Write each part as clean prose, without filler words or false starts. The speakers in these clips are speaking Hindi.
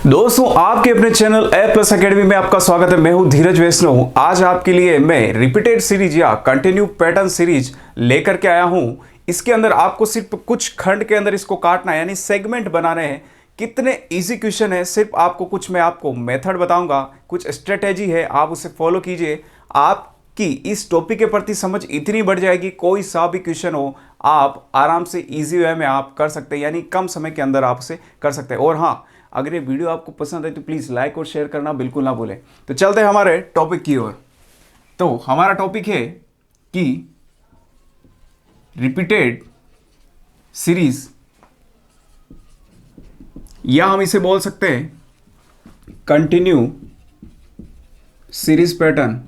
दोस्तों आपके अपने चैनल ए प्लस अकेडमी में आपका स्वागत है। मैं हूं धीरज वैष्णव। आज आपके लिए मैं रिपीटेड सीरीज या कंटिन्यू पैटर्न सीरीज लेकर के आया हूं। इसके अंदर आपको सिर्फ कुछ खंड के अंदर इसको काटना है, यानी सेगमेंट बनाने हैं। कितने इजी क्वेश्चन है, सिर्फ आपको मैं आपको मेथड बताऊंगा, कुछ स्ट्रेटेजी है, आप उसे फॉलो कीजिए। आपकी इस टॉपिक के प्रति समझ इतनी बढ़ जाएगी, कोई सा भी क्वेश्चन हो आप आराम से ईजी वे में आप कर सकते हैं, यानी कम समय के अंदर आप उसे कर सकते हैं। और हाँ, अगर ये वीडियो आपको पसंद है तो प्लीज़ लाइक और शेयर करना बिल्कुल ना भूलें। तो चलते हैं हमारे टॉपिक की ओर। तो हमारा टॉपिक है कि रिपीटेड सीरीज, या हम इसे बोल सकते हैं continue series pattern.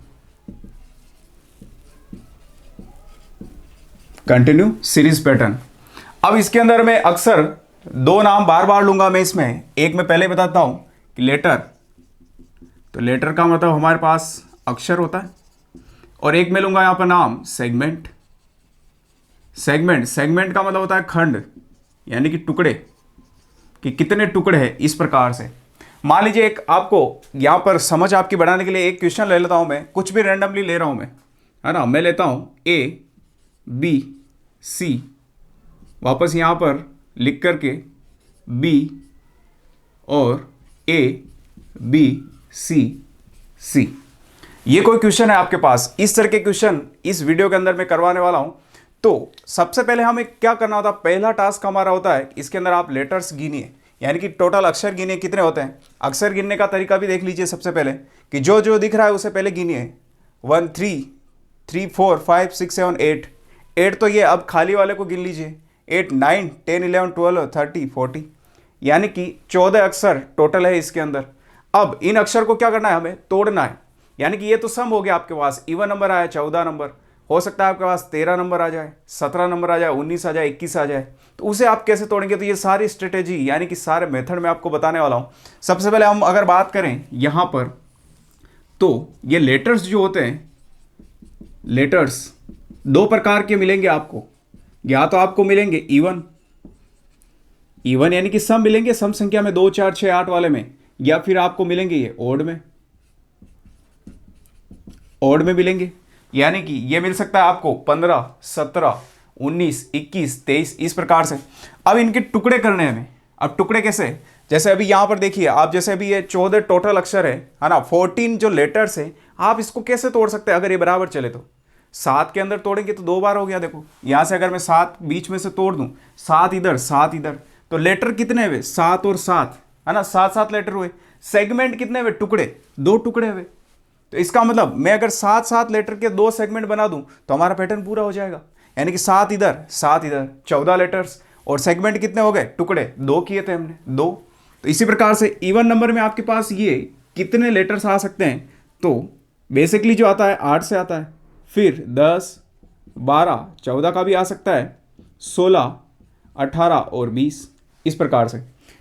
Continue series pattern. अब इसके अंदर मैं अक्सर दो नाम बार बार लूंगा मैं इसमें। एक मैं पहले बताता हूं कि लेटर, तो लेटर का मतलब हमारे पास अक्षर होता है। और एक मैं लूंगा यहां पर नाम सेगमेंट। सेगमेंट का मतलब होता है खंड, यानी कि टुकड़े, कि कितने टुकड़े हैं। इस प्रकार से मान लीजिए एक आपको यहां पर समझ आपकी बढ़ाने के लिए एक क्वेश्चन ले लेता हूं मैं, कुछ भी रैंडमली ले रहा हूं मैं, है ना। मैं लेता हूं ए बी सी, वापस यहां पर लिख करके बी और ए बी सी सी। ये कोई क्वेश्चन है आपके पास। इस तरह के क्वेश्चन इस वीडियो के अंदर मैं करवाने वाला हूं। तो सबसे पहले हमें क्या करना होता है, पहला टास्क हमारा होता है इसके अंदर आप लेटर्स गिनिए, यानी कि टोटल अक्षर गिनिए कितने होते हैं। अक्षर गिनने का तरीका भी देख लीजिए। सबसे पहले कि जो जो दिख रहा है उसे पहले गिनिए। 1 3 3 4 5 6 7 8 8, तो ये अब खाली वाले को गिन लीजिए। 8 9 10 11 12 13 14, यानी कि 14 अक्षर टोटल है इसके अंदर। अब इन अक्षर को क्या करना है, हमें तोड़ना है। यानी कि ये तो सम हो गया आपके पास, इवन नंबर आया 14 नंबर, हो सकता है आपके पास 13 नंबर आ जाए, 17 नंबर आ जाए, 19 आ जाए, 21 आ जाए। तो उसे आप कैसे तोड़ेंगे, तो ये सारी स्ट्रेटेजी यानी कि सारे मेथड में आपको बताने वाला हूँ। सबसे पहले हम अगर बात करें यहाँ पर, तो ये लेटर्स जो होते हैं, लेटर्स दो प्रकार के मिलेंगे आपको। या तो आपको मिलेंगे इवन यानी कि सम मिलेंगे, सम संख्या में 2 4 6 8 वाले में, या फिर आपको मिलेंगे ये ओड में मिलेंगे। यानी कि ये मिल सकता है आपको 15 17 19 21 23, इस प्रकार से। अब इनके टुकड़े करने हैं हमें। अब टुकड़े कैसे, जैसे अभी यहां पर देखिए आप, जैसे अभी ये 14 टोटल अक्षर है ना, 14 जो लेटर्स है, आप इसको कैसे तोड़ सकते हैं अगर ये बराबर चले तो। 7 के अंदर तोड़ेंगे तो 2 बार हो गया। देखो यहां से अगर मैं 7 बीच में से तोड़ दूं, 7 इधर 7 इधर, तो लेटर कितने हुए, 7 और 7, है ना, 7 7 लेटर हुए। सेगमेंट कितने हुए, टुकड़े 2 टुकड़े हुए। तो इसका मतलब मैं अगर 7 7 लेटर के 2 सेगमेंट बना दूं तो हमारा पैटर्न पूरा हो जाएगा। यानी कि 7 इधर 7 इधर, 14 लेटर्स, और सेगमेंट कितने हो गए, टुकड़े 2 किए थे हमने, 2। तो इसी प्रकार से इवन नंबर में आपके पास ये कितने लेटर्स आ सकते हैं, तो बेसिकली जो आता है 8 से आता है, फिर 10 12 14 का भी आ सकता है, 16 18 और 20, इस प्रकार से।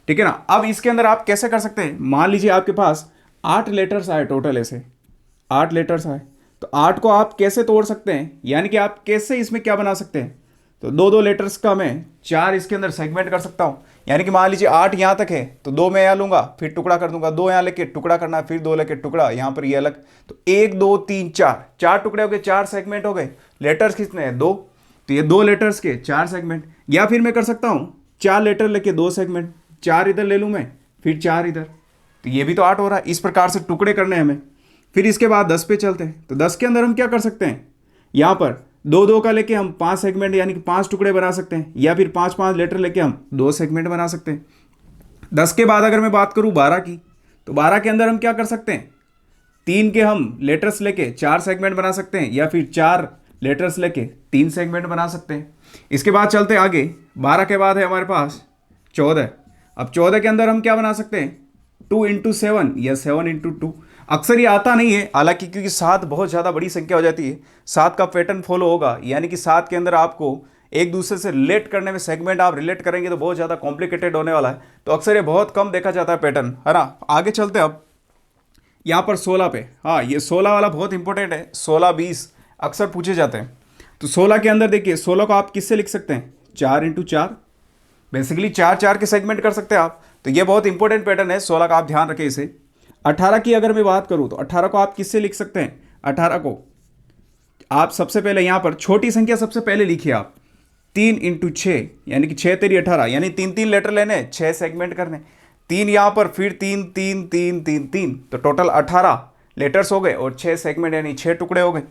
ठीक है ना। अब इसके अंदर आप कैसे कर सकते हैं, मान लीजिए आपके पास 8 लेटर्स आए टोटल, ऐसे 8 लेटर्स आए, तो 8 को आप कैसे तोड़ सकते हैं, यानी कि आप कैसे इसमें क्या बना सकते हैं, तो 2 लेटर्स का मैं 4 इसके अंदर सेगमेंट कर सकता हूँ। यानी कि मान लीजिए 8 यहाँ तक है, तो 2 मैं यहाँ लूंगा, फिर टुकड़ा कर दूंगा, 2 यहाँ लेके टुकड़ा करना है, फिर 2 लेके टुकड़ा, यहाँ पर ये अलग, तो 1 2 3 4, 4 टुकड़े हो गए, 4 सेगमेंट हो गए। लेटर्स कितने हैं, 2, तो ये 2 लेटर्स के 4 सेगमेंट। या फिर मैं कर सकता हूँ 4 लेटर लेके 2 सेगमेंट, 4 इधर ले लूँ मैं, फिर 4 इधर, तो ये भी तो 8 हो रहा है। इस प्रकार से टुकड़े करने हैं हमें। फिर इसके बाद 10 पे चलते हैं। तो 10 के अंदर हम क्या कर सकते हैं, यहाँ पर 2 2 का लेके हम 5 सेगमेंट यानी कि 5 टुकड़े बना सकते हैं, या फिर 5 5 लेटर लेके हम 2 सेगमेंट बना सकते हैं। 10 के बाद अगर मैं बात करूँ 12 की, तो 12 के अंदर हम क्या कर सकते हैं, 3 के हम लेटर्स लेके 4 सेगमेंट बना सकते हैं, या फिर 4 लेटर्स लेके 3 सेगमेंट बना सकते हैं। इसके बाद चलते हैं आगे। 12 के बाद है हमारे पास 14। अब 14 के अंदर हम क्या बना सकते हैं, 2 × 7 या 7 × 2। अक्सर ये आता नहीं है हालांकि, क्योंकि 7 बहुत ज़्यादा बड़ी संख्या हो जाती है। 7 का पैटर्न फॉलो होगा, यानी कि 7 के अंदर आपको एक दूसरे से रिलेट करने में, सेगमेंट आप रिलेट करेंगे तो बहुत ज़्यादा कॉम्प्लिकेटेड होने वाला है। तो अक्सर ये बहुत कम देखा जाता है पैटर्न, है ना। आगे चलते हैं अब यहाँ पर 16 पे। हाँ, ये 16 वाला बहुत इंपॉर्टेंट है। 16 20 अक्सर पूछे जाते हैं। तो 16 के अंदर देखिए, 16 को आप किससे लिख सकते हैं, 4 × 4, बेसिकली 4 4 के सेगमेंट कर सकते हैं आप। तो ये बहुत इंपॉर्टेंट पैटर्न है, 16 का आप ध्यान रखें इसे। 18 की अगर मैं बात करूं तो 18 को आप किससे लिख सकते हैं? 18 को आप सबसे पहले यहां पर छोटी संख्या सबसे पहले लिखिए आप 3 इंटू 6, यानी कि 6 तेरी 18, यानी 3 लेटर लेने, 6 सेगमेंट करने, 3 यहां पर, फिर 3 3 3 3 3, तो टोटल 18 लेटर्स हो गए और 6 सेगमेंट यानी 6 टुकड़े हो गए।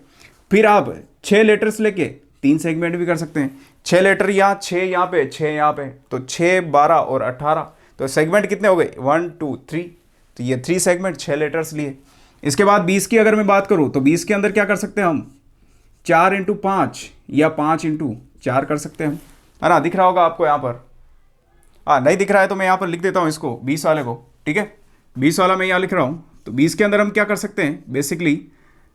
फिर आप 6 लेटर्स लेके 3 सेगमेंट भी कर सकते हैं, 6 लेटर यहाँ, 6 यहाँ पे, 6 यहाँ पे, तो 6 12 और 18, तो सेगमेंट कितने हो गए? 1 2 3, तो ये 3 सेगमेंट 6 लेटर्स लिए। इसके बाद 20 की अगर मैं बात करूँ तो 20 के अंदर क्या कर सकते हैं हम? 4 इंटू 5 या 5 इंटू 4 कर सकते हैं हम, है ना? दिख रहा होगा आपको यहाँ पर? हाँ, नहीं दिख रहा है तो मैं यहाँ पर लिख देता हूँ इसको, 20 वाले को, ठीक है? 20 वाला मैं यहाँ लिख रहा हूँ। तो 20 के अंदर हम क्या कर सकते हैं? बेसिकली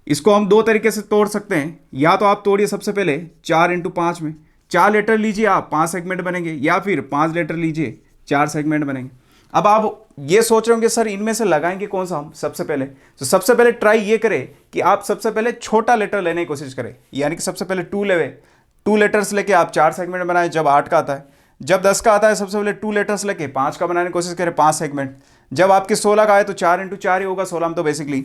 इसको हम 2 तरीके से तोड़ सकते हैं। या तो आप तोड़िए सबसे पहले 4 इंटू 5 में, 4 लेटर लीजिए आप, 5 सेगमेंट बनेंगे, या फिर 5 लेटर लीजिए, 4 सेगमेंट बनेंगे। अब आप ये सोच रहे होंगे सर इनमें से लगाएंगे कौन सा हम? सबसे पहले तो सबसे पहले ट्राई ये करें कि आप सबसे पहले छोटा लेटर लेने की कोशिश करें, यानी कि सबसे पहले 2 लेवे, 2 लेटर्स लेके आप 4 सेगमेंट बनाए जब 8 का आता है। जब 10 का आता है सबसे पहले 2 लेटर्स लेके 5 का बनाने की कोशिश करें, 5 सेगमेंट। जब आपके 16 का आए तो 4 इंटू 4 ही होगा 16 में तो बेसिकली।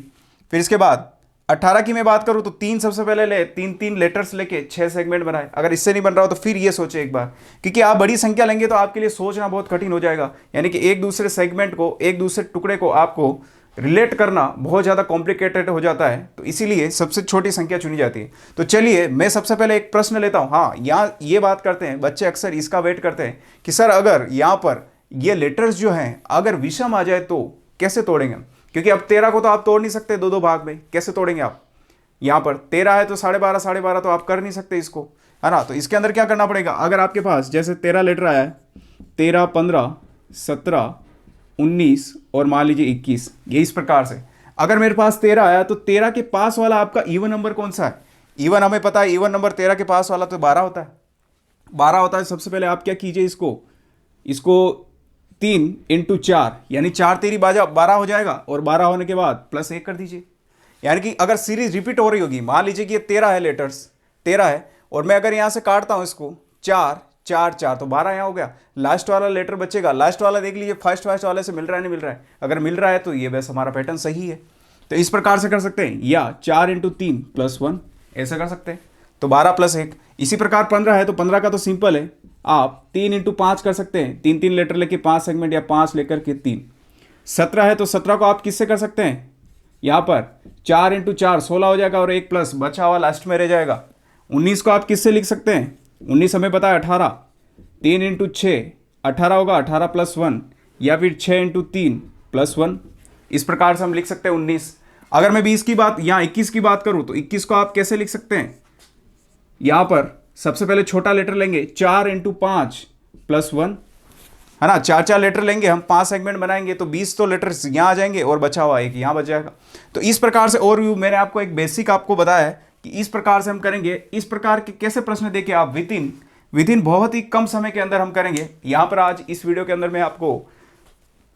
फिर इसके बाद 18 की मैं बात करूं तो 3 सबसे पहले ले, 3 लेटर्स लेके 6 सेगमेंट बनाए। अगर इससे नहीं बन रहा हो तो फिर ये सोचे एक बार, क्योंकि आप बड़ी संख्या लेंगे तो आपके लिए सोचना बहुत कठिन हो जाएगा, यानी कि एक दूसरे सेगमेंट को, एक दूसरे टुकड़े को आपको रिलेट करना बहुत ज़्यादा कॉम्प्लिकेटेड हो जाता है, तो इसीलिए सबसे छोटी संख्या चुनी जाती है। तो चलिए मैं सबसे पहले एक प्रश्न लेता हूँ। हाँ, यहाँ ये बात करते हैं बच्चे, अक्सर इसका वेट करते हैं कि सर अगर यहाँ पर ये लेटर्स जो हैं अगर विषम आ जाए तो कैसे तोड़ेंगे? क्योंकि अब 13 को तो आप तोड़ नहीं सकते 2-2 भाग में, कैसे तोड़ेंगे आप? यहाँ पर 13 है तो 12.5 12.5 तो आप कर नहीं सकते इसको, है ना? तो इसके अंदर क्या करना पड़ेगा? अगर आपके पास जैसे 13 लेटर आया है, 13 15 17 19 और मान लीजिए 21, ये इस प्रकार से। अगर मेरे पास 13 आया तो 13 के पास वाला आपका इवन नंबर कौन सा है? इवन हमें पता है, इवन नंबर 13 के पास वाला तो 12 होता है, 12 होता है। सबसे पहले आप क्या कीजिए, इसको 3 इंटू 4, यानी 4 तेरी 12 हो जाएगा, और 12 होने के बाद प्लस 1 कर दीजिए। यानी कि अगर सीरीज रिपीट हो रही होगी, मान लीजिए कि ये 13 है, लेटर्स 13 है, और मैं अगर यहाँ से काटता हूँ इसको 4 4 4, तो 12 यहाँ हो गया। लास्ट वाला लेटर बचेगा, लास्ट वाला देख लीजिए फर्स्ट वाले से मिल रहा है नहीं मिल रहा है? अगर मिल रहा है तो ये बस हमारा पैटर्न सही है। तो इस प्रकार से कर सकते हैं, या 4 इंटू 3 प्लस 1 ऐसा कर सकते हैं, तो 12 प्लस 1। इसी प्रकार 15 है तो 15 का तो सिंपल है, आप 3 इंटू 5 कर सकते हैं, 3 लेटर लेके 5 सेगमेंट, या 5 लेकर के 3। 17 है तो 17 को आप किससे कर सकते हैं? यहाँ पर 4 इंटू 4 16 हो जाएगा, और 1 प्लस बचा हुआ लास्ट में रह जाएगा। 19 को आप किससे लिख सकते हैं? 19 हमें पता है 18, 3 इंटू 6 18 होगा, 18 प्लस 1, या फिर 6 इंटू 3 प्लस 1, इस प्रकार से हम लिख सकते हैं 19। अगर मैं 20 की बात या 21 की बात करूँ तो 21 को आप कैसे लिख सकते हैं? यहाँ पर सबसे पहले छोटा लेटर लेंगे, 4 इंटू 5 प्लस 1, है ना? 4 लेटर लेंगे हम, 5 सेगमेंट बनाएंगे, तो 20 तो लेटर्स यहाँ आ जाएंगे और बचा हुआ एक यहाँ बच जाएगा। तो इस प्रकार से ओवरव्यू मैंने आपको एक बेसिक आपको बताया है कि इस प्रकार से हम करेंगे। इस प्रकार के कैसे प्रश्न देके आप विदिन बहुत ही कम समय के अंदर हम करेंगे। यहाँ पर आज इस वीडियो के अंदर मैं आपको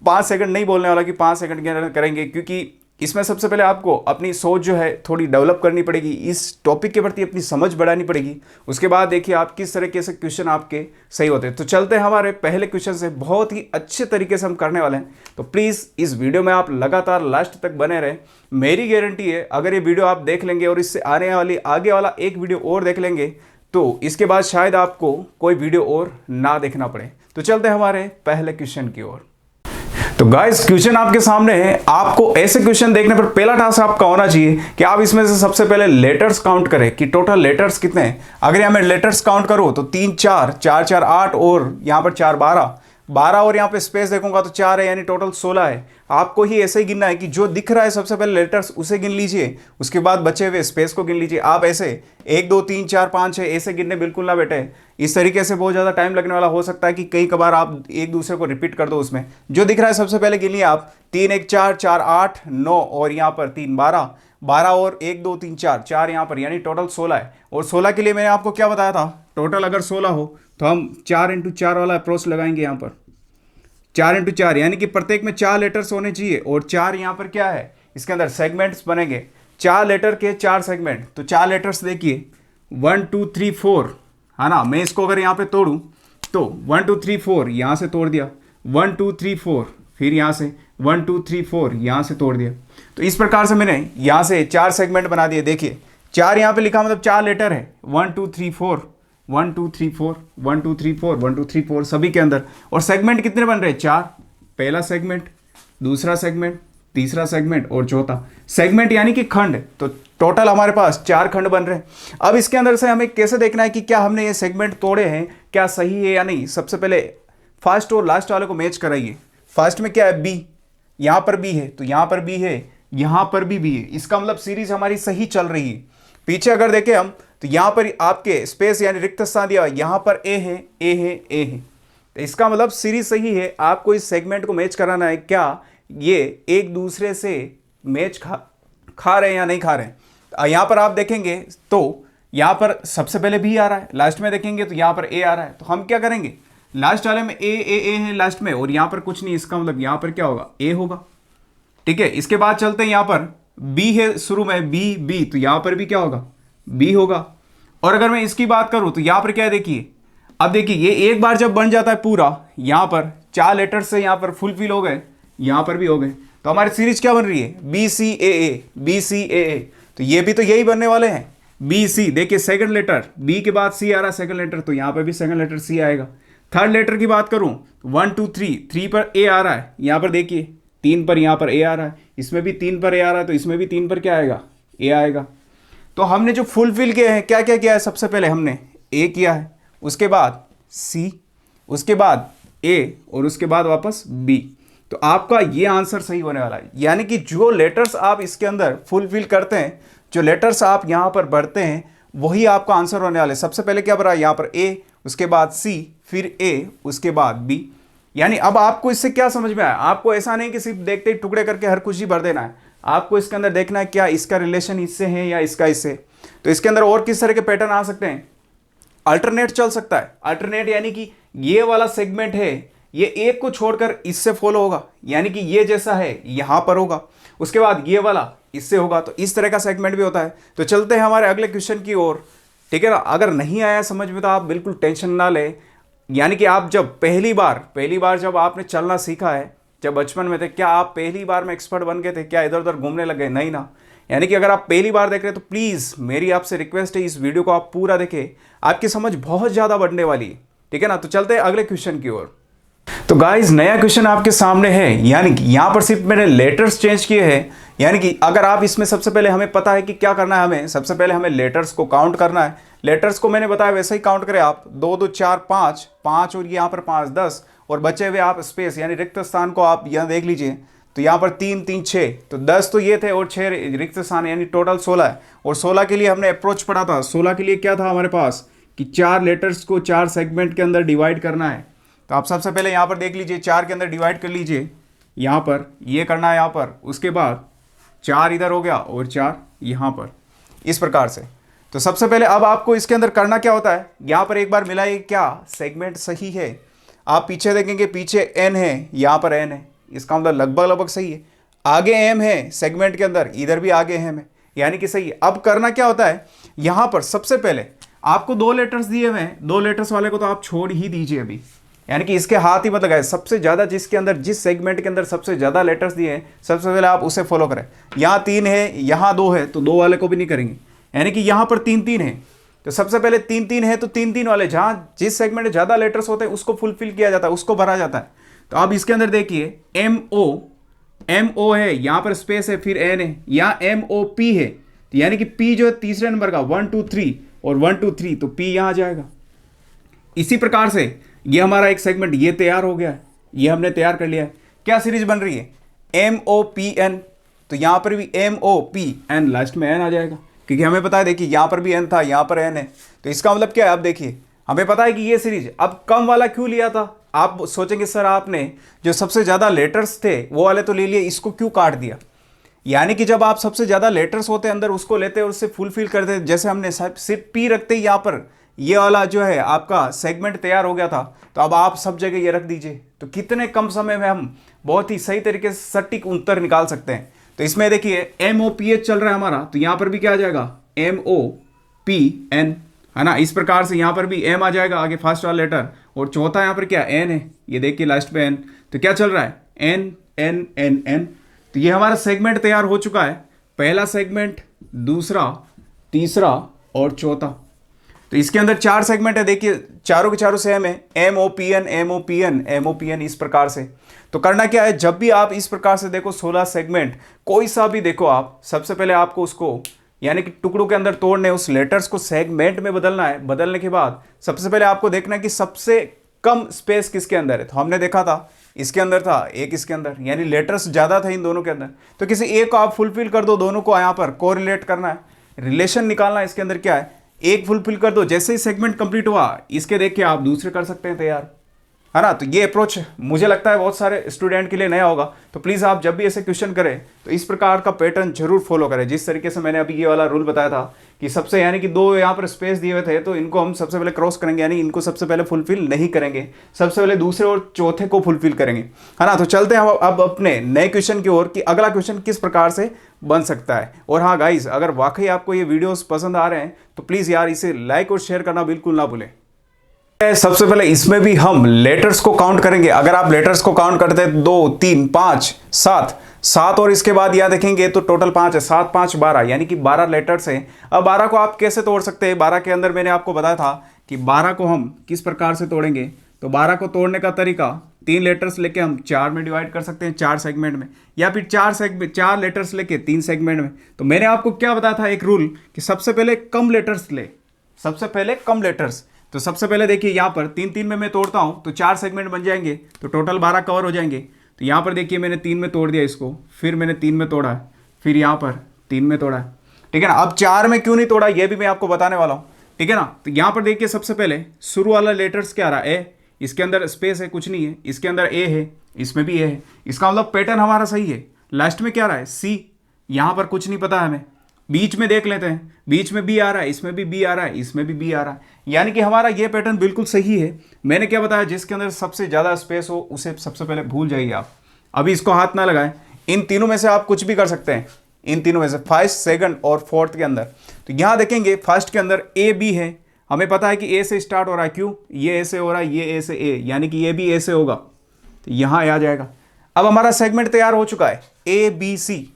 5 सेकंड नहीं बोलने वाला कि 5 सेकंड के अंदर करेंगे, क्योंकि इसमें सबसे पहले आपको अपनी सोच जो है थोड़ी डेवलप करनी पड़ेगी, इस टॉपिक के प्रति अपनी समझ बढ़ानी पड़ेगी। उसके बाद देखिए आप किस तरीके से क्वेश्चन आपके सही होते हैं। तो चलते हैं हमारे पहले क्वेश्चन से, बहुत ही अच्छे तरीके से हम करने वाले हैं। तो प्लीज़ इस वीडियो में आप लगातार लास्ट तक बने रहें। मेरी गारंटी है अगर ये वीडियो आप देख लेंगे और इससे आगे वाला एक वीडियो और देख लेंगे तो इसके बाद शायद आपको कोई वीडियो और ना देखना पड़े। तो चलते हैं हमारे पहले क्वेश्चन की ओर। तो गाइस क्वेश्चन आपके सामने है। आपको ऐसे क्वेश्चन देखने पर पहला टास्क आपका होना चाहिए कि आप इसमें से सबसे पहले लेटर्स काउंट करें कि टोटल लेटर्स कितने हैं। अगर यहाँ मैं लेटर्स काउंट करूँ तो 3 4 4 4 8 और यहाँ पर 4 12 और यहाँ पे स्पेस देखूंगा तो 4 है, यानी टोटल 16 है। आपको ही ऐसे ही गिनना है कि जो दिख रहा है सबसे पहले लेटर्स उसे गिन लीजिए, उसके बाद बचे हुए स्पेस को गिन लीजिए। आप ऐसे 1 2 3 4 5 6 ऐसे गिनने बिल्कुल ना बैठे, इस तरीके से बहुत ज़्यादा टाइम लगने वाला हो सकता है कि कई कबार आप एक दूसरे को रिपीट कर दो। उसमें जो दिख रहा है सबसे पहले गिन लिया आप, 3 1 4 4 8 9 और यहाँ पर 3 12 12 और 1 2 3 4 4 यहाँ पर, यानी टोटल 16 है। और 16 के लिए मैंने आपको क्या बताया था, टोटल अगर 16 हो तो हम 4 इंटू 4 वाला अप्रोच लगाएंगे। यहाँ पर 4 इंटू 4 यानी कि प्रत्येक में 4 लेटर्स होने चाहिए, और 4 यहाँ पर क्या है, इसके अंदर सेगमेंट्स बनेंगे। 4 लेटर के 4 सेगमेंट, तो 4 लेटर्स देखिए 1 2 3 4, है ना। मैं इसको अगर यहाँ पे तोड़ूँ तो 1 2 3 4 यहाँ से तोड़ दिया, 1 2 3 4, फिर यहाँ से 1 2 3 4 यहाँ से तोड़ दिया। तो इस प्रकार से मैंने यहाँ से 4 सेगमेंट बना दिए। देखिए 4 यहाँ पे लिखा मतलब 4 लेटर है, 1 2 3 4 1 2 3 4 1 2 3 4 1 2 3 4 सभी के अंदर। और सेगमेंट कितने बन रहे हैं? 4। पहला सेगमेंट, दूसरा सेगमेंट, तीसरा सेगमेंट और चौथा सेगमेंट, यानी कि खंड। तो टोटल हमारे पास 4 खंड बन रहे हैं। अब इसके अंदर से हमें कैसे देखना है कि क्या हमने ये सेगमेंट तोड़े हैं, क्या सही है या नहीं। सबसे पहले फर्स्ट और लास्ट वाले को मैच कराइए। फर्स्ट में क्या है? बी, यहाँ पर बी है तो यहाँ पर बी है, यहाँ पर भी बी है। इसका मतलब सीरीज हमारी सही चल रही है। पीछे अगर देखें हम तो यहाँ पर आपके स्पेस यानी रिक्त स्थान दिया, यहाँ पर ए है, ए है, ए है, तो इसका मतलब सीरीज सही है। आपको इस सेगमेंट को मैच कराना है, क्या ये एक दूसरे से मैच खा रहे हैं या नहीं खा रहे हैं। यहाँ पर आप देखेंगे तो यहाँ पर सबसे पहले बी आ रहा है, लास्ट में देखेंगे तो यहाँ पर ए आ रहा है। तो हम क्या करेंगे, लास्ट वाले में ए है लास्ट में, और यहाँ पर कुछ नहीं, इसका मतलब यहाँ पर क्या होगा? ए होगा। ठीक है, इसके बाद चलते हैं, यहाँ पर बी है शुरू में, बी बी, तो यहाँ पर भी क्या होगा? बी होगा। और अगर मैं इसकी बात करूँ तो यहाँ पर क्या है? देखिए अब देखिए ये एक बार जब बन जाता है पूरा, यहाँ पर 4 लेटर्स से यहाँ पर फुलफिल हो गए, यहाँ पर भी हो गए, तो हमारी सीरीज क्या बन रही है? बी सी ए ए, बी सी ए ए। तो ये भी तो यही बनने वाले हैं, बी सी। देखिए सेकंड लेटर बी के बाद सी आ रहा है सेकंड लेटर, तो यहाँ पर भी सेकंड लेटर सी आएगा। थर्ड लेटर की बात करूँ 1 2 3, 3 पर ए आ रहा है, यहाँ पर देखिए 3 पर यहाँ पर ए आ रहा है, इसमें भी 3 पर ए आ रहा है, तो इसमें भी 3 पर क्या आएगा? ए आएगा। तो हमने जो फुलफिल किए हैं, क्या क्या किया है? सबसे पहले हमने ए किया है, उसके बाद सी, उसके बाद ए, और उसके बाद वापस बी। तो आपका ये आंसर सही होने वाला है। यानी कि जो लेटर्स आप इसके अंदर फुलफिल करते हैं, जो लेटर्स आप यहाँ पर भरते हैं, वही आपका आंसर होने वाला है। सबसे पहले क्या भरा? यहाँ पर ए, उसके बाद सी, फिर ए, उसके बाद बी। यानी अब आपको इससे क्या समझ में आया? आपको ऐसा नहीं कि सिर्फ देखते ही टुकड़े करके हर कुछ ही भर देना है। आपको इसके अंदर देखना है क्या इसका रिलेशन इससे है या इसका इससे। तो इसके अंदर और किस तरह के पैटर्न आ सकते हैं? अल्टरनेट चल सकता है। अल्टरनेट यानी कि ये वाला सेगमेंट है, ये एक को छोड़कर इससे फॉलो होगा, यानी कि ये जैसा है यहां पर होगा, उसके बाद ये वाला इससे होगा। तो इस तरह का सेगमेंट भी होता है। तो चलते हैं हमारे अगले क्वेश्चन की ओर। ठीक है ना? अगर नहीं आया समझ में तो आप बिल्कुल टेंशन ना ले। यानी कि आप जब पहली बार जब आपने चलना सीखा है, जब बचपन में थे, क्या आप पहली बार में एक्सपर्ट बन गए थे? क्या इधर उधर घूमने लग गए? नहीं ना। यानी कि अगर आप पहली बार देख रहे हैं तो प्लीज़ मेरी आपसे रिक्वेस्ट है, इस वीडियो को आप पूरा देखें, आपकी समझ बहुत ज़्यादा बढ़ने वाली है। ठीक है ना? तो चलते हैं अगले क्वेश्चन की ओर। तो गाइस नया क्वेश्चन आपके सामने है। यानी कि यहाँ पर सिर्फ मैंने लेटर्स चेंज किए हैं। यानी कि अगर आप इसमें सबसे पहले हमें पता है कि क्या करना है, हमें सबसे पहले हमें लेटर्स को काउंट करना है। लेटर्स को मैंने बताया वैसे ही काउंट करें आप, 2 2 4 5 5 और यहाँ पर 5 10, और बचे हुए आप स्पेस यानी रिक्त स्थान को आप यहाँ देख लीजिए। तो यहाँ पर 3 3 6, तो 10 तो ये थे और 6 रिक्त स्थान, यानी टोटल 16 है। और 16 के लिए हमने अप्रोच पढ़ा था। 16 के लिए क्या था हमारे पास कि 4 लेटर्स को 4 सेगमेंट के अंदर डिवाइड करना है। तो आप सबसे पहले यहाँ पर देख लीजिए, 4 के अंदर डिवाइड कर लीजिए, यहाँ पर ये करना है यहाँ पर, उसके बाद 4 इधर हो गया और 4 यहाँ पर, इस प्रकार से। तो सबसे पहले अब आपको इसके अंदर करना क्या होता है, यहाँ पर एक बार मिलाइए क्या सेगमेंट सही है। आप पीछे देखेंगे, पीछे n है, यहाँ पर n है, इसका मतलब लगभग सही है। आगे m है सेगमेंट के अंदर, इधर भी आगे m है, यानी कि सही है। अब करना क्या होता है, यहाँ पर सबसे पहले आपको 2 लेटर्स दिए हुए हैं, 2 लेटर्स वाले को तो आप छोड़ ही दीजिए अभी, यानी कि इसके हाथ ही मत लगाए। सबसे ज़्यादा जिसके अंदर, जिस सेगमेंट के अंदर सबसे ज़्यादा लेटर्स दिए हैं, सबसे पहले आप उसे फॉलो करें। यहाँ 3 है, यहाँ 2 है, तो 2 वाले को भी नहीं करेंगे। यानी कि यहाँ पर 3 3 है, तो सबसे पहले 3 3 है, तो 3 3 वाले जहाँ जिस सेगमेंट में ज़्यादा लेटर्स होते हैं उसको फुलफिल किया जाता है, उसको भरा जाता है। तो अब इसके अंदर देखिए MO है, यहाँ पर स्पेस है, फिर N है, यहाँ MOP है, तो यानी कि P जो है तीसरे नंबर का 1 2 3 और 1 2 3, तो P यहाँ आ जाएगा। इसी प्रकार से ये हमारा एक सेगमेंट ये तैयार हो गया है, ये हमने तैयार कर लिया है। क्या सीरीज बन रही है, MOPN, तो यहाँ पर भी MOPN, लास्ट में N आ जाएगा, क्योंकि हमें पता है, देखिए यहाँ पर भी N था, यहाँ पर N है। तो इसका मतलब क्या है, अब देखिए हमें पता है कि ये सीरीज, अब कम वाला क्यों लिया था। आप सोचेंगे सर आपने जो सबसे ज़्यादा लेटर्स थे वो वाले तो ले लिए, इसको क्यों काट दिया। यानी कि जब आप सबसे ज़्यादा लेटर्स होते हैं अंदर, उसको लेते और उससे फुलफिल करते, जैसे हमने सिर्फ P रखते ही यहाँ पर ये वाला जो है आपका सेगमेंट तैयार हो गया था, तो अब आप सब जगह ये रख दीजिए, तो कितने कम समय में हम बहुत ही सही तरीके से सटीक उत्तर निकाल सकते हैं। तो इसमें देखिए MOPH चल रहा है हमारा, तो यहाँ पर भी क्या आ जाएगा MOPN, है ना। इस प्रकार से यहाँ पर भी M आ जाएगा आगे फर्स्ट वाला लेटर, और चौथा यहाँ पर क्या एन है, ये देखिए लास्ट पे एन, तो क्या चल रहा है एन एन एन एन। तो ये हमारा सेगमेंट तैयार हो चुका है, पहला सेगमेंट, दूसरा, तीसरा और चौथा। तो इसके अंदर 4 सेगमेंट है, देखिए चारों के चारों सेम है, M O P N M O P N M O P N, इस प्रकार से। तो करना क्या है, जब भी आप इस प्रकार से देखो 16 सेगमेंट कोई सा भी देखो आप, सबसे पहले आपको उसको यानी कि टुकड़ों के अंदर तोड़ने, उस लेटर्स को सेगमेंट में बदलना है। बदलने के बाद सबसे पहले आपको देखना है कि सबसे कम स्पेस किसके अंदर है। तो हमने देखा था इसके अंदर था, एक इसके अंदर, यानी लेटर्स ज़्यादा था इन दोनों के अंदर। तो किसी एक को आप फुलफिल कर दो, दोनों को यहाँ पर कोरिलेट करना है, रिलेशन निकालना है। इसके अंदर क्या है, एक फुलफिल कर दो, जैसे ही सेगमेंट कंप्लीट हुआ इसके देख के आप दूसरे कर सकते हैं तैयार, है ना। तो ये अप्रोच मुझे लगता है बहुत सारे स्टूडेंट के लिए नया होगा। तो प्लीज़ आप जब भी ऐसे क्वेश्चन करें तो इस प्रकार का पैटर्न जरूर फॉलो करें, जिस तरीके से मैंने अभी ये वाला रूल बताया था कि सबसे यानी कि 2 यहाँ पर स्पेस दिए हुए थे, तो इनको हम सबसे पहले क्रॉस करेंगे, यानी इनको सबसे पहले फुलफिल नहीं करेंगे, सबसे पहले दूसरे और चौथे को फुलफिल करेंगे, है ना। तो चलते हैं अब अपने नए क्वेश्चन की ओर कि अगला क्वेश्चन किस प्रकार से बन सकता है। और हाँ गाइज, अगर वाकई आपको ये वीडियोस पसंद आ रहे हैं तो प्लीज़ यार इसे लाइक और शेयर करना बिल्कुल ना भूलें। सबसे पहले इसमें भी हम लेटर्स को काउंट करेंगे। अगर आप लेटर्स को काउंट करते हैं 2 3 5 7 और इसके बाद यहां देखेंगे तो टोटल 5 है, 7 5 12, यानी कि 12 लेटर्स हैं। अब 12 को आप कैसे तोड़ सकते हैं, 12 के अंदर मैंने आपको बताया था कि 12 को हम किस प्रकार से तोड़ेंगे। तो 12 को तोड़ने का तरीका, 3 लेटर्स लेके हम 4 में डिवाइड कर सकते हैं, 4 सेगमेंट में, या फिर 4 लेटर्स लेके 3 सेगमेंट में। तो मैंने आपको क्या बताया था, एक रूल कि सबसे पहले कम लेटर्स ले, सबसे पहले कम लेटर्स। तो सबसे पहले देखिए यहाँ पर 3 में मैं तोड़ता हूँ तो 4 सेगमेंट बन जाएंगे, तो टोटल 12 कवर हो जाएंगे। तो यहाँ पर देखिए मैंने 3 में तोड़ दिया इसको, फिर मैंने 3 में तोड़ा है, फिर यहाँ पर 3 में तोड़ा है, ठीक है ना। अब 4 में क्यों नहीं तोड़ा ये भी मैं आपको बताने वाला हूँ, ठीक है ना। तो यहाँ पर देखिए सबसे पहले शुरू वाला लेटर्स क्या आ रहा है, ए, इसके अंदर स्पेस है, कुछ नहीं है, इसके अंदर ए है, इसमें भी ए है, इसका मतलब पैटर्न हमारा सही है। लास्ट में क्या आ रहा है, सी, यहाँ पर कुछ नहीं पता है हमें। बीच में देख लेते हैं, बीच में बी आ रहा है, इसमें भी बी आ रहा है, इसमें भी बी आ रहा है, यानी कि हमारा ये पैटर्न बिल्कुल सही है। मैंने क्या बताया, जिसके अंदर सबसे ज़्यादा स्पेस हो उसे सबसे पहले भूल जाइए आप, अभी इसको हाथ ना लगाएं। इन तीनों में से आप कुछ भी कर सकते हैं, इन तीनों में से फर्स्ट, सेकंड और फोर्थ के अंदर। तो यहाँ देखेंगे फर्स्ट के अंदर ए बी है, हमें पता है कि ए से स्टार्ट हो रहा है, क्यों, ये ए से हो रहा है, ये ए से ए, यानी कि ये भी ए से होगा, तो यहाँ आ जाएगा। अब हमारा सेगमेंट तैयार हो चुका है, A B C,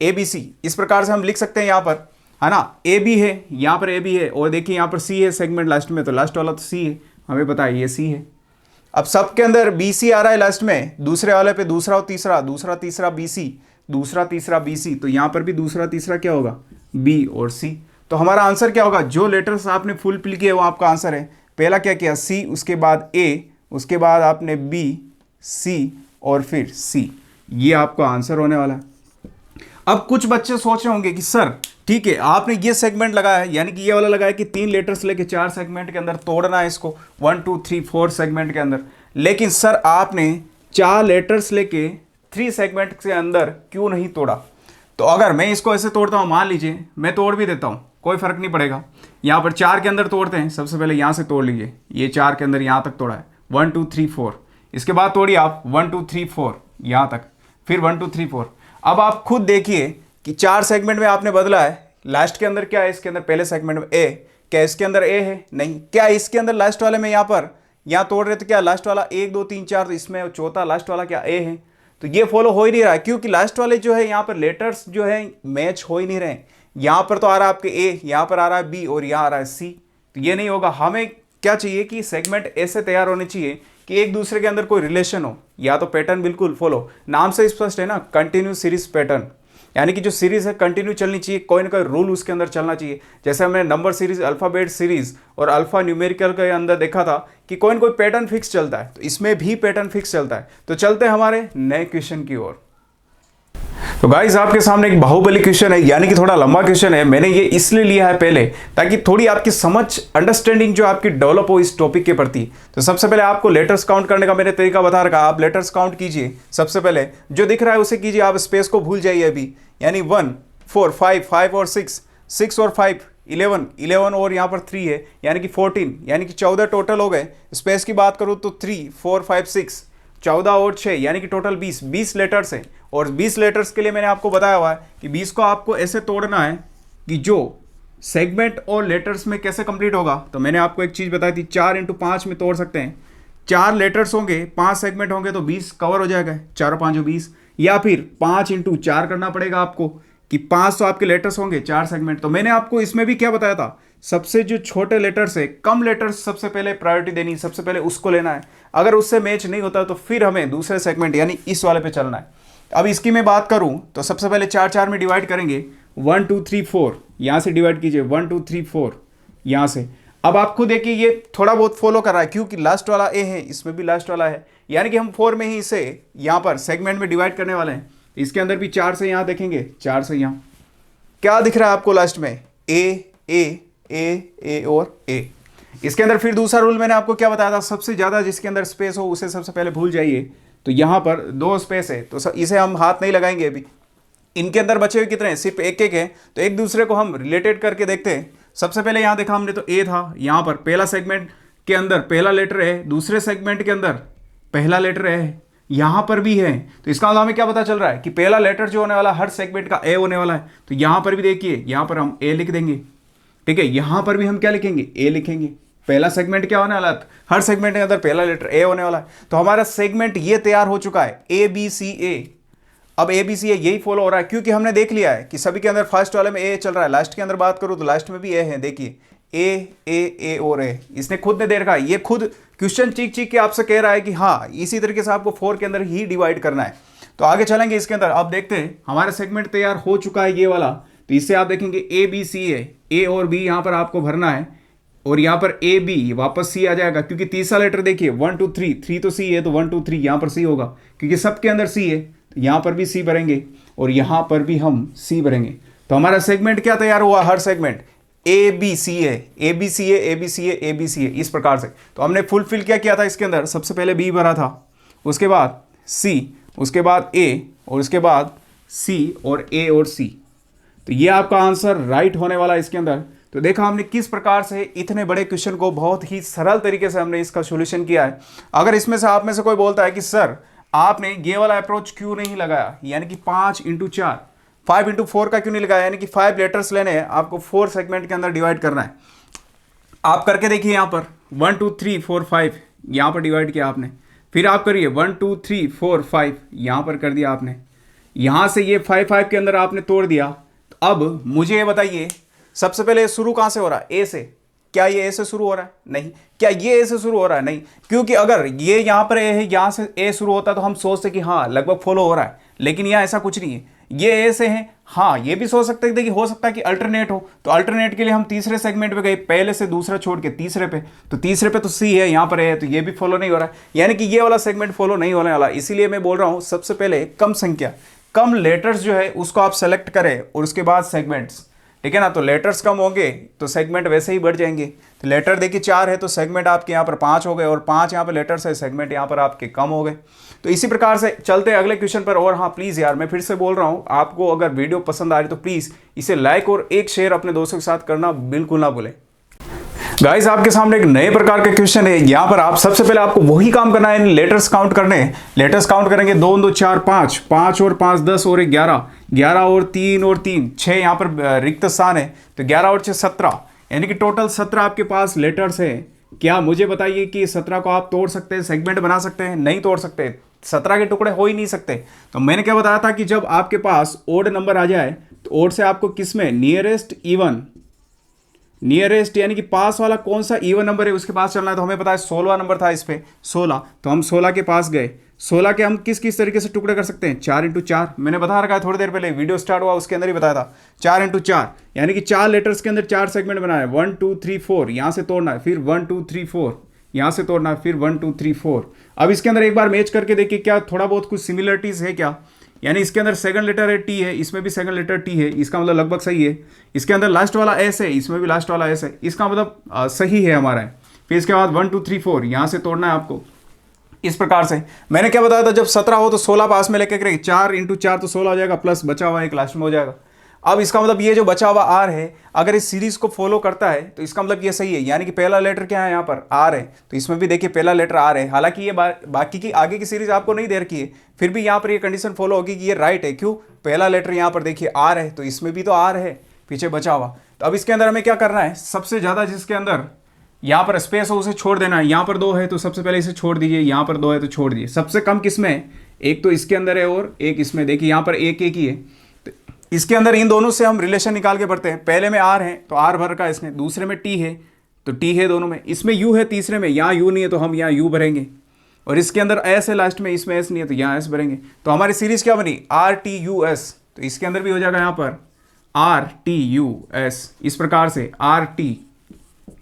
A B C, इस प्रकार से हम लिख सकते हैं यहाँ पर, है ना। ए बी है, यहाँ पर ए बी है, और देखिए यहाँ पर सी है सेगमेंट लास्ट में, तो लास्ट वाला तो सी है, हमें पता है ये सी है। अब सबके अंदर बी सी आ रहा है लास्ट में, दूसरे वाले पे दूसरा और तीसरा, दूसरा तीसरा बी सी, दूसरा तीसरा बी सी, तो यहाँ पर भी दूसरा तीसरा क्या होगा, बी और सी। तो हमारा आंसर क्या होगा, जो लेटर्स आपने फुल फिल किए वो आपका आंसर है। पहला क्या किया, सी, उसके बाद ए, उसके बाद आपने बी, सी और फिर सी, ये आपका आंसर होने वाला है। अब कुछ बच्चे सोच रहे होंगे कि सर ठीक है आपने ये सेगमेंट लगाया है, यानी कि ये वाला लगाया कि 3 लेटर्स लेके 4 सेगमेंट के अंदर तोड़ना है इसको, 1 2 3 4 सेगमेंट के अंदर, लेकिन सर आपने 4 लेटर्स लेके 3 सेगमेंट के अंदर क्यों नहीं तोड़ा। तो अगर मैं इसको ऐसे तोड़ता हूँ, मान लीजिए मैं तोड़ भी देता हूँ, कोई फर्क नहीं पड़ेगा। यहाँ पर 4 के अंदर तोड़ते हैं, सबसे पहले यहाँ से तोड़ लीजिए, ये 4 के अंदर यहाँ तक तोड़ा है, 1 2 3 4, इसके बाद तोड़िए आप 1 2 3 4 यहाँ तक, फिर 1 2 3 4। अब आप खुद देखिए कि 4 सेगमेंट में आपने बदला है, लास्ट के अंदर क्या है, इसके अंदर पहले सेगमेंट में ए, क्या इसके अंदर ए है, नहीं, क्या इसके अंदर लास्ट वाले में यहाँ पर यहाँ तोड़ रहे तो क्या लास्ट वाला 1 2 3 4, तो इसमें चौथा लास्ट वाला क्या ए है, तो ये फॉलो हो ही नहीं रहा है, क्योंकि लास्ट वाले जो है यहाँ पर लेटर्स जो है मैच हो ही नहीं रहे। यहाँ पर तो आ रहा है आपके ए, यहाँ पर आ रहा है बी और यहाँ आ रहा है सी, तो ये नहीं होगा। हमें क्या चाहिए कि सेगमेंट ऐसे तैयार होने चाहिए कि एक दूसरे के अंदर कोई रिलेशन हो, या तो पैटर्न बिल्कुल फॉलो, नाम से स्पष्ट है ना, कंटिन्यू सीरीज पैटर्न, यानी कि जो सीरीज है कंटिन्यू चलनी चाहिए, कोई ना कोई रूल उसके अंदर चलना चाहिए। जैसे हमने नंबर सीरीज, अल्फ़ाबेट सीरीज और अल्फ़ा न्यूमेरिकल के अंदर देखा था कि कोई ना कोई पैटर्न फिक्स चलता है, तो इसमें भी पैटर्न फिक्स चलता है। तो चलते हैं हमारे नए क्वेश्चन की ओर। तो गाइस आपके सामने एक बाहुबली क्वेश्चन है, यानी कि थोड़ा लंबा क्वेश्चन है। मैंने ये इसलिए लिया है पहले ताकि थोड़ी आपकी समझ, अंडरस्टैंडिंग जो आपकी डेवलप हो इस टॉपिक के प्रति। तो सबसे पहले आपको लेटर्स काउंट करने का मैंने तरीका बता रखा, आप लेटर्स काउंट कीजिए। सबसे पहले जो दिख रहा है उसे कीजिए, आप स्पेस को भूल जाइए अभी, यानी 1 4 5 और 6 और 5 11 और यहाँ पर 3 है, यानी कि 14, यानी कि 14 टोटल हो गए। स्पेस की बात करूँ तो 3 4 5 6, 14 और 6 यानी कि टोटल 20 लेटर्स हैं। और 20 लेटर्स के लिए मैंने आपको बताया हुआ है कि 20 को आपको ऐसे तोड़ना है कि जो सेगमेंट और लेटर्स में कैसे कंप्लीट होगा। तो मैंने आपको एक चीज़ बताई थी, 4 × 5 में तोड़ सकते हैं। 4 लेटर्स होंगे, 5 सेगमेंट होंगे तो 20 कवर हो जाएगा, 4 और 5 20। या फिर 5 इंटू 4 करना पड़ेगा आपको कि 5 तो आपके लेटर्स होंगे, 4 सेगमेंट। तो मैंने आपको इसमें भी क्या बताया था, सबसे जो छोटे लेटर्स है, कम लेटर्स सबसे पहले प्रायोरिटी देनी, सबसे पहले उसको लेना है। अगर उससे मैच नहीं होता तो फिर हमें दूसरे सेगमेंट यानी इस वाले पे चलना है। अब इसकी मैं बात करूं तो सबसे पहले 4 4 में डिवाइड करेंगे, 1 2 3 4 यहाँ से डिवाइड कीजिए, 1 2 3 4 यहाँ से। अब आप खुद देखिए ये थोड़ा बहुत फॉलो कर रहा है क्योंकि लास्ट वाला ए है, इसमें भी लास्ट वाला है, यानी कि हम 4 में ही इसे यहाँ पर सेगमेंट में डिवाइड करने वाले हैं। इसके अंदर भी 4 से यहाँ देखेंगे, 4 से यहाँ क्या दिख रहा है आपको लास्ट में, ए और ए। इसके अंदर फिर दूसरा रूल मैंने आपको क्या बताया था, सबसे ज़्यादा जिसके अंदर स्पेस हो उसे सबसे पहले भूल जाइए। तो यहाँ पर 2 स्पेस है तो इसे हम हाथ नहीं लगाएंगे अभी। इनके अंदर बचे हुए कितने हैं, सिर्फ एक एक है, तो एक दूसरे को हम रिलेटेड करके देखते हैं। सबसे पहले यहाँ देखा हमने तो ए था, यहाँ पर पहला सेगमेंट के अंदर पहला लेटर है, दूसरे सेगमेंट के अंदर पहला लेटर है, यहाँ पर भी है। तो इसका मतलब हमें क्या पता चल रहा है कि पहला लेटर जो होने वाला हर सेगमेंट का ए होने वाला है। तो यहाँ पर भी देखिए, यहाँ पर हम ए लिख देंगे, ठीक है। यहाँ पर भी हम क्या लिखेंगे, ए लिखेंगे। पहला सेगमेंट क्या होने वाला है, हर सेगमेंट के अंदर पहला लेटर ए होने वाला है। तो हमारा सेगमेंट ये तैयार हो चुका है, ए बी सी ए। अब ए बी सी ए यही फॉलो हो रहा है क्योंकि हमने देख लिया है कि सभी के अंदर फर्स्ट वाले में ए चल रहा है, लास्ट के अंदर बात करूँ तो लास्ट में भी ए है। देखिए ए और ए, इसने खुद ने दे रखा है, ये खुद क्वेश्चन चीख चीख के आपसे कह रहा है कि हाँ इसी तरीके से आपको 4 के अंदर ही डिवाइड करना है। तो आगे चलेंगे इसके अंदर। अब देखते हैं हमारा सेगमेंट तैयार हो चुका है ये वाला। तो इससे आप देखेंगे ए बी सी ए और बी यहाँ पर आपको भरना है, और यहाँ पर ए बी वापस सी आ जाएगा क्योंकि तीसरा लेटर देखिए 1 2 3 3 तो सी है, तो 1 2 3 यहाँ पर सी होगा क्योंकि सबके अंदर सी है। तो यहाँ पर भी सी भरेंगे और यहाँ पर भी हम सी भरेंगे। तो हमारा सेगमेंट क्या तैयार हुआ, हर सेगमेंट ए बी सी है, ए बी सी है, ए बी सी है, ए बी सी है, इस प्रकार से। तो हमने फुलफिल क्या किया था इसके अंदर, सबसे पहले बी भरा था, उसके बाद सी, उसके बाद ए, और उसके बाद सी और ए और सी। तो ये आपका आंसर राइट होने वाला है इसके अंदर। तो देखा हमने किस प्रकार से इतने बड़े क्वेश्चन को बहुत ही सरल तरीके से हमने इसका सॉल्यूशन किया है। अगर इसमें से आप में से कोई बोलता है कि सर आपने ये वाला अप्रोच क्यों नहीं लगाया, यानी कि 5 इंटू 4 5 इंटू 4 का क्यों नहीं लगाया, यानी कि 5 लेटर्स लेने हैं आपको, 4 सेगमेंट के अंदर डिवाइड करना है। आप करके देखिए, यहाँ पर 1 2 3 4 5 यहाँ पर डिवाइड किया आपने, फिर आप करिए 1 2 3 4 5 यहाँ पर कर दिया आपने, यहाँ से ये 5 5 के अंदर आपने तोड़ दिया। तो अब मुझे ये बताइए सबसे पहले शुरू कहाँ से हो रहा है, ए से। क्या ये ए से शुरू हो रहा है, नहीं। क्या ये ए से शुरू हो रहा है, नहीं। क्योंकि अगर ये यहाँ पर ए है, यहाँ से ए शुरू होता तो हम सोचते कि हाँ लगभग फॉलो हो रहा है, लेकिन यहाँ ऐसा कुछ नहीं है, ये ए से है। हाँ ये भी सोच सकते थे कि हो सकता है कि अल्टरनेट हो, तो अल्टरनेट के लिए हम तीसरे सेगमेंट पे गए, पहले से दूसरा छोड़ के तीसरे पे, तो तीसरे पे तो सी है, यहाँ पर ए है, तो ये भी फॉलो नहीं हो रहा है, यानी कि ये वाला सेगमेंट फॉलो नहीं होने वाला। इसीलिए मैं बोल रहा हूँ सबसे पहले कम संख्या, कम लेटर्स जो है उसको आप सेलेक्ट करें और उसके बाद सेगमेंट्स, ठीक है ना। तो लेटर्स कम होंगे तो सेगमेंट वैसे ही बढ़ जाएंगे। तो लेटर देखिए 4 है तो सेगमेंट आपके यहाँ पर 5 हो गए, और 5 यहाँ पर लेटर्स है, सेगमेंट यहाँ पर आपके कम हो गए। तो इसी प्रकार से चलते हैं अगले क्वेश्चन पर। और हाँ प्लीज़ यार, मैं फिर से बोल रहा हूँ, आपको अगर वीडियो पसंद आ रही तो प्लीज़ इसे लाइक और एक शेयर अपने दोस्तों के साथ करना बिल्कुल ना भूलें। गाइस आपके सामने एक नए प्रकार का क्वेश्चन है। यहाँ पर आप सबसे पहले आपको वही काम करना है, लेटर्स काउंट करने हैं। लेटर्स काउंट करेंगे 2 2 4 5, 5 और 5 10 और 11, 11 और 3 और 3 6, यहाँ पर रिक्त स्थान है तो 11 और 6 17, यानी कि टोटल 17 आपके पास लेटर्स है। क्या मुझे बताइए कि 17 को आप तोड़ सकते हैं, सेगमेंट बना सकते हैं? नहीं तोड़ सकते, 17 के टुकड़े हो ही नहीं सकते। तो मैंने क्या बताया था कि जब आपके पास ओड नंबर आ जाए तो ओड से आपको किस में, नियरेस्ट इवन, नियरेस्ट यानी कि पास वाला कौन सा इवन नंबर है उसके पास चलना है। तो हमें पता है 16 नंबर था इस पे 16, तो हम 16 के पास गए। 16 के हम किस किस तरीके से टुकड़े कर सकते हैं, 4 इंटू 4, मैंने बता रखा है थोड़ी देर पहले, वीडियो स्टार्ट हुआ उसके अंदर ही बताया था। 4 इंटू 4 यानी कि 4 लेटर्स के अंदर 4 सेगमेंट बनाना है। 1 2 3 4 यहाँ से तोड़ना है, फिर 1 2 3 4 यहाँ से तोड़ना है, फिर 1 2 3 4। अब इसके अंदर एक बार मैच करके देखिए क्या थोड़ा बहुत कुछ सिमिलरिटीज है क्या। यानी इसके अंदर सेकंड लेटर है टी है, इसमें भी सेकंड लेटर टी है, इसका मतलब लगभग सही है। इसके अंदर लास्ट वाला एस है, इसमें भी लास्ट वाला एस है, इसका मतलब सही है हमारा है। फिर इसके बाद 1 2 3 4 यहाँ से तोड़ना है आपको। इस प्रकार से मैंने क्या बताया था, जब 17 हो तो 16 पास में लेके करेंगे, 4 इंटू 4 तो 16 हो जाएगा, प्लस बचा हुआ एक लास्ट में हो जाएगा। अब इसका मतलब ये जो बचा हुआ आर है, अगर इस सीरीज को फॉलो करता है तो इसका मतलब ये सही है, यानी कि पहला लेटर क्या है यहाँ पर, आर है। तो इसमें भी देखिए पहला लेटर आर है, हालांकि ये बाकी की आगे की सीरीज आपको नहीं दे रखी है, फिर भी यहाँ पर ये कंडीशन फॉलो होगी कि ये राइट है। क्यों, पहला लेटर यहाँ पर देखिए आर है, तो इसमें भी तो आर है पीछे बचा हुआ। तो अब इसके अंदर हमें क्या करना है, सबसे ज़्यादा जिसके अंदर यहाँ पर स्पेस हो उसे छोड़ देना है, यहाँ पर 2 है तो सबसे पहले इसे छोड़ दीजिए, यहाँ पर 2 है तो छोड़ दीजिए। सबसे कम किस में है, एक तो इसके अंदर है और एक इसमें, देखिए यहाँ पर एक एक ही है, तो इसके अंदर इन दोनों से हम रिलेशन निकाल के पढ़ते हैं। पहले में आर है तो आर भर का इसने, दूसरे में टी है तो टी है दोनों में, इसमें यू है तीसरे में, यहाँ यू नहीं है तो हम यहाँ यू भरेंगे, और इसके अंदर एस है लास्ट में, इसमें एस नहीं है तो यहाँ एस भरेंगे। तो हमारी सीरीज क्या बनी, आर टी यू एस, तो इसके अंदर भी हो जाएगा यहाँ पर आर टी यू एस, इस प्रकार से आर टी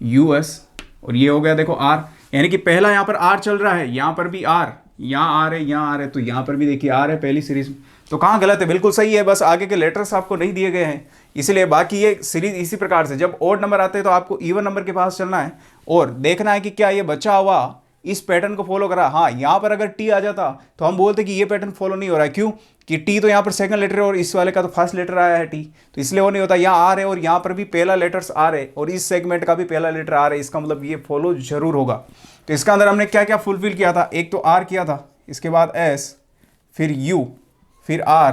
यू एस, और ये हो गया देखो आर, यानी कि पहला यहाँ पर आर चल रहा है, यहाँ पर भी आर, यहाँ आर है, यहाँ आर है, तो यहाँ पर भी देखिए आर है पहली सीरीज में। तो कहाँ गलत है, बिल्कुल सही है, बस आगे के लेटर्स आपको नहीं दिए गए हैं इसलिए। बाकी ये सीरीज इसी प्रकार से जब ओड नंबर आते हैं तो आपको इवन नंबर के पास चलना है और देखना है कि क्या ये बचा हुआ इस पैटर्न को फॉलो करा। हाँ, यहाँ पर अगर टी आ जाता तो हम बोलते कि ये पैटर्न फॉलो नहीं हो रहा है, क्यों कि टी तो यहाँ पर सेकंड लेटर है और इस वाले का तो फर्स्ट लेटर आया है टी, तो इसलिए वो नहीं होता। यहाँ आर है और यहाँ पर भी पहला लेटर्स आ रहे और इस सेगमेंट का भी पहला लेटर आ रहा है, इसका मतलब ये फॉलो जरूर होगा। तो इसका अंदर हमने क्या क्या फुलफिल किया था, एक तो आर किया था, इसके बाद एस, फिर यू, फिर आर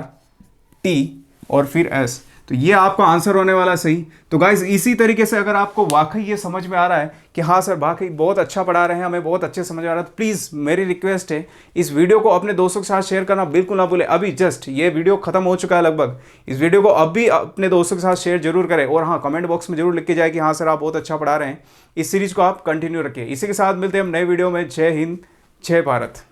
टी और फिर एस, तो ये आपका आंसर होने वाला सही। तो गाइज इसी तरीके से अगर आपको वाकई ये समझ में आ रहा है कि हाँ सर वाकई बहुत अच्छा पढ़ा रहे हैं, हमें बहुत अच्छे समझ आ रहा है, तो प्लीज़ मेरी रिक्वेस्ट है इस वीडियो को अपने दोस्तों के साथ शेयर करना बिल्कुल ना भूलें। अभी जस्ट ये वीडियो खत्म हो चुका है लगभग, इस वीडियो को अभी अपने दोस्तों के साथ शेयर जरूर करें और हाँ कमेंट बॉक्स में जरूर लिख के जाए कि हाँ सर आप बहुत अच्छा पढ़ा रहे हैं। इस सीरीज को आप कंटिन्यू रखिए। इसी के साथ मिलते हैं हम नए वीडियो में। जय हिंद, जय भारत।